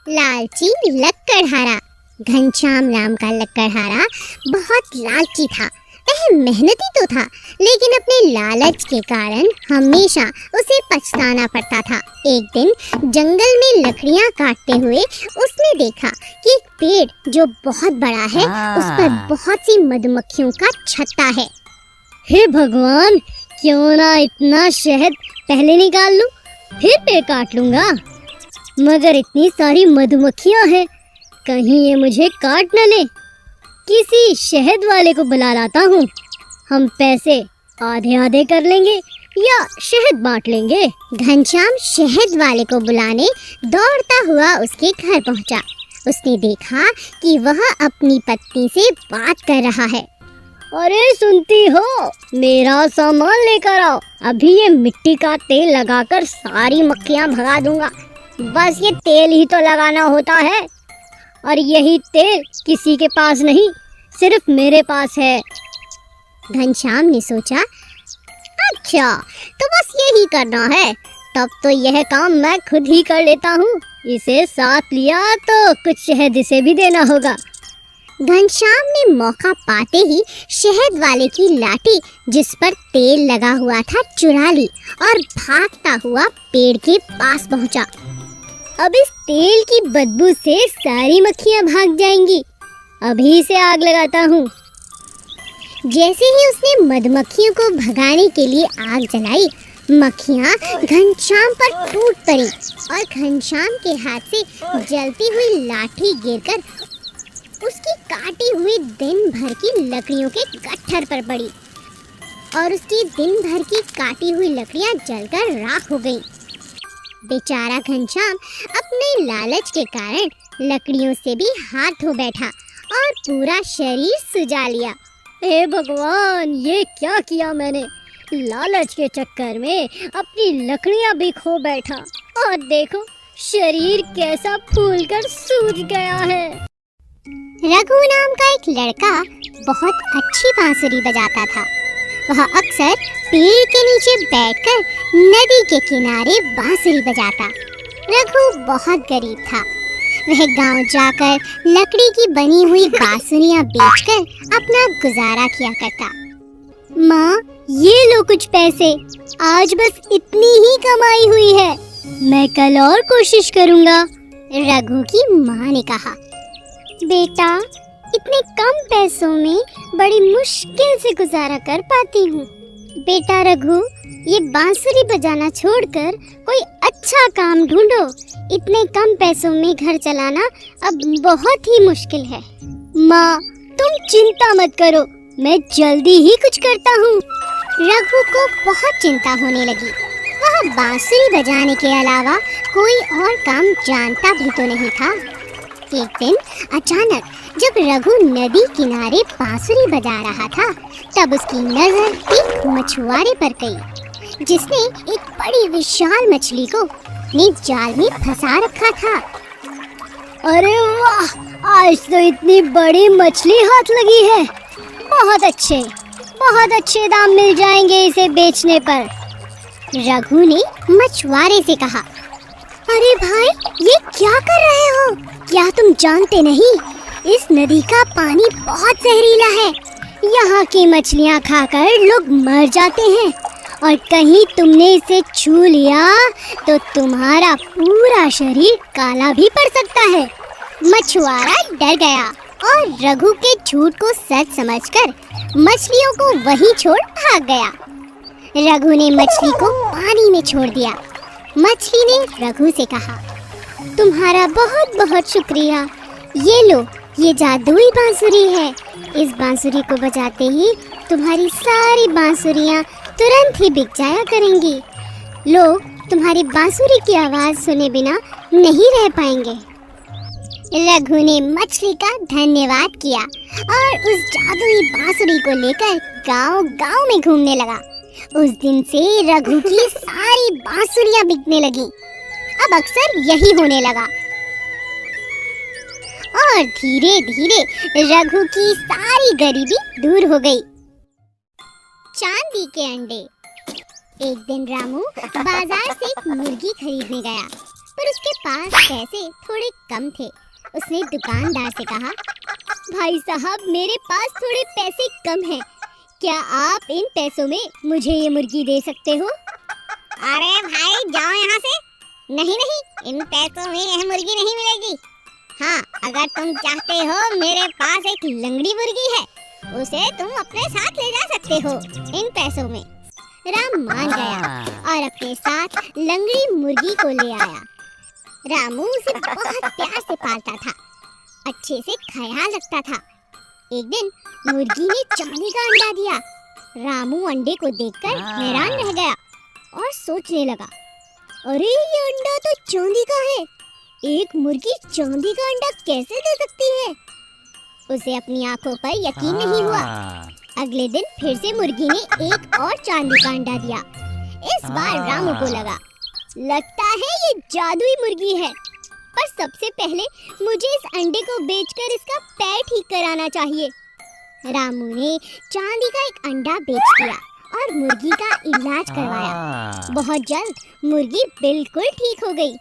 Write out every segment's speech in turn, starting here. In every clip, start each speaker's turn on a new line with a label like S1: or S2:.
S1: लालची लकड़हारा। घनश्याम राम का लकड़हारा बहुत लालची था। वह मेहनती तो था, लेकिन अपने लालच के कारण हमेशा उसे पछताना पड़ता था। एक दिन जंगल में लकड़ियां काटते हुए उसने देखा कि एक पेड़ जो बहुत बड़ा है उस पर बहुत सी मधुमक्खियों का छत्ता है। हे भगवान, क्यों ना इतना शहद पहले निकाल लूं, फिर पेड़ काट लूंगा। मगर इतनी सारी मधुमक्खियां हैं, कहीं ये मुझे काट न ले। किसी शहद वाले को बुला लाता हूँ। हम पैसे आधे आधे कर लेंगे या शहद बांट लेंगे। घनश्याम शहद वाले को बुलाने दौड़ता हुआ उसके घर पहुँचा। उसने देखा कि वह अपनी पत्नी से बात कर रहा है। अरे सुनती हो, मेरा सामान लेकर आओ, अभी ये मिट्टी का तेल लगाकर सारी मक्खियाँ भगा दूंगा। बस ये तेल ही तो लगाना होता है, और यही तेल किसी के पास नहीं, सिर्फ मेरे पास है। घनश्याम ने सोचा, अच्छा तो बस यही करना है, तब तो यह काम मैं खुद ही कर लेता हूँ। इसे साथ लिया तो कुछ शहद इसे भी देना होगा। घनश्याम ने मौका पाते ही शहद वाले की लाठी जिस पर तेल लगा हुआ था चुरा ली और भागता हुआ पेड़ के पास पहुँचा। अब इस तेल की बदबू से सारी मक्खियां भाग जाएंगी। अभी से आग लगाता हूँ। जैसे ही उसने मधुमक्खियों को भगाने के लिए आग जलाई, मक्खियां घनश्याम पर टूट पड़ी और घनश्याम के हाथ से जलती हुई लाठी गिरकर उसकी काटी हुई दिन भर की लकड़ियों के गट्ठर पर पड़ी और उसकी दिन भर की काटी हुई लकड़ियां जलकर राख हो गईं। बेचारा घनश्याम अपने लालच के कारण लकड़ियों से भी हाथ धो बैठा और पूरा शरीर सुजा लिया। हे भगवान, ये क्या किया मैंने? लालच के चक्कर में अपनी लकड़ियां भी खो बैठा और देखो शरीर कैसा फूलकर सूज गया है। रघु नाम का एक लड़का बहुत अच्छी बांसुरी बजाता था। वह अक्सर पेड़ के नीचे बैठकर नदी के किनारे बांसुरी बजाता। रघु बहुत गरीब था। वह गांव जाकर लकड़ी की बनी हुई बांसुरियां बेचकर अपना गुजारा किया करता। माँ, ये लो कुछ पैसे, आज बस इतनी ही कमाई हुई है, मैं कल और कोशिश करूँगा। रघु की माँ ने कहा, बेटा, इतने कम पैसों में बड़ी मुश्किल से गुजारा कर पाती हूँ। बेटा रघु, ये बांसुरी बजाना छोड़कर कोई अच्छा काम ढूंढो। इतने कम पैसों में घर चलाना अब बहुत ही मुश्किल है। माँ, तुम चिंता मत करो, मैं जल्दी ही कुछ करता हूँ। रघु को बहुत चिंता होने लगी। वह बांसुरी बजाने के अलावा कोई और काम जानता भी तो नहीं था। एक दिन अचानक जब रघु नदी किनारे बांसुरी बजा रहा था, तब उसकी नजर एक मछुआरे पर गई, जिसने एक बड़ी विशाल मछली को अपने जाल में फंसा रखा था। अरे वाह, आज तो इतनी बड़ी मछली हाथ लगी है। बहुत अच्छे दाम मिल जाएंगे इसे बेचने पर। रघु ने मछुआरे से कहा, अरे भाई, ये क्या कर रहे हो? क्या तुम जानते नहीं, इस नदी का पानी बहुत जहरीला है। यहाँ की मछलियाँ खाकर लोग मर जाते हैं, और कहीं तुमने इसे छू लिया तो तुम्हारा पूरा शरीर काला भी पड़ सकता है। मछुआरा डर गया और रघु के झूठ को सच समझकर मछलियों को वहीं छोड़ भाग गया। रघु ने मछली को पानी में छोड़ दिया। मछली ने रघु से कहा, तुम्हारा बहुत बहुत शुक्रिया। ये लो, ये जादुई बांसुरी है। इस बांसुरी को बजाते ही तुम्हारी सारी बांसुरियाँ तुरंत ही बिक जाया करेंगी। लोग तुम्हारी बांसुरी की आवाज़ सुने बिना नहीं रह पाएंगे। रघु ने मछली का धन्यवाद किया और उस जादुई बांसुरी को लेकर गांव-गांव में घूमने लगा। उस दिन से रघु की सारी बांसुरियां बिकने लगी। अब अक्सर यही होने लगा और धीरे धीरे रघु की सारी गरीबी दूर हो गई। चांदी के अंडे। एक दिन रामू बाजार से एक मुर्गी खरीदने गया। पर उसके पास पैसे थोड़े कम थे। उसने दुकानदार से कहा, भाई साहब मेरे पास थोड़े पैसे कम हैं, क्या आप इन पैसों में मुझे ये मुर्गी दे सकते हो?
S2: अरे भाई जाओ यहाँ से। नहीं नहीं, इन पैसों में यह मुर्गी नहीं मिलेगी। हाँ, अगर तुम चाहते हो मेरे पास एक लंगड़ी मुर्गी है, उसे तुम अपने साथ ले जा सकते हो इन पैसों में।
S1: राम मान गया और अपने साथ लंगड़ी मुर्गी को ले आया। रामू उसे बहुत प्यार से पालता था, अच्छे से ख्याल रखता था। एक दिन मुर्गी ने चांदी का अंडा दिया। रामू अंडे को देखकर हैरान रह गया और सोचने लगा, अरे ये अंडा तो चांदी का है, एक मुर्गी चांदी का अंडा कैसे दे सकती है? उसे अपनी आंखों पर यकीन नहीं हुआ। अगले दिन फिर से मुर्गी ने एक और चांदी का अंडा दिया। इस बार रामू को लगा, लगता है ये जादुई मुर्गी है, पर सबसे पहले मुझे इस अंडे को बेचकर इसका पैर ठीक कराना चाहिए। रामू ने चांदी का एक अंडा बेच दिया और मुर्गी का इलाज करवाया। बहुत जल्द मुर्गी बिल्कुल ठीक हो गई।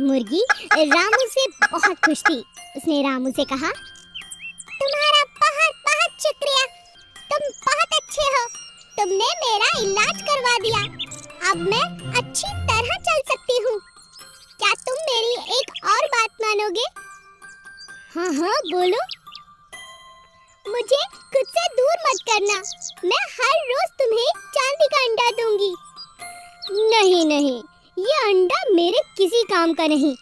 S1: मुर्गी रामू से बहुत खुश थी। उसने रामू से कहा, तुम्हारा बहुत बहुत शुक्रिया, तुम बहुत अच्छे हो, तुमने मेरा इलाज करवा दिया, अब मैं अच्छी तरह चल सकती हूँ। क्या तुम मेरी एक और बात मानोगे? हाँ हाँ बोलो। मुझे खुद से दूर मत करना, मैं हर रोज तुम्हें चांदी का अंडा दूंगी। नहीं नहीं, ये अंडा मेरे किसी काम का नहीं,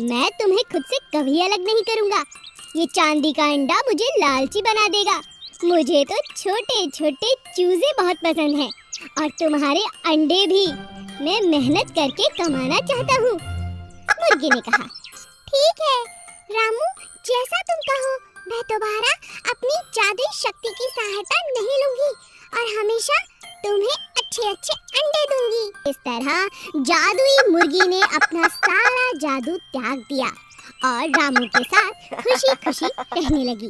S1: मैं तुम्हें खुद से कभी अलग नहीं करूँगा। ये चांदी का अंडा मुझे लालची बना देगा। मुझे तो छोटे छोटे चूजे बहुत पसंद हैं और तुम्हारे अंडे भी मैं मेहनत करके कमाना चाहता हूँ। मुर्गी ने कहा, ठीक है रामू, जैसा तुम कहो, मैं दोबारा अपनी जादुई शक्ति की सहायता नहीं लूंगी और हमेशा तुम्हें अच्छे अच्छे अंडे दूंगी। इस तरह जादुई मुर्गी ने अपना सारा जादू त्याग दिया और रामू के साथ खुशी खुशी रहने लगी।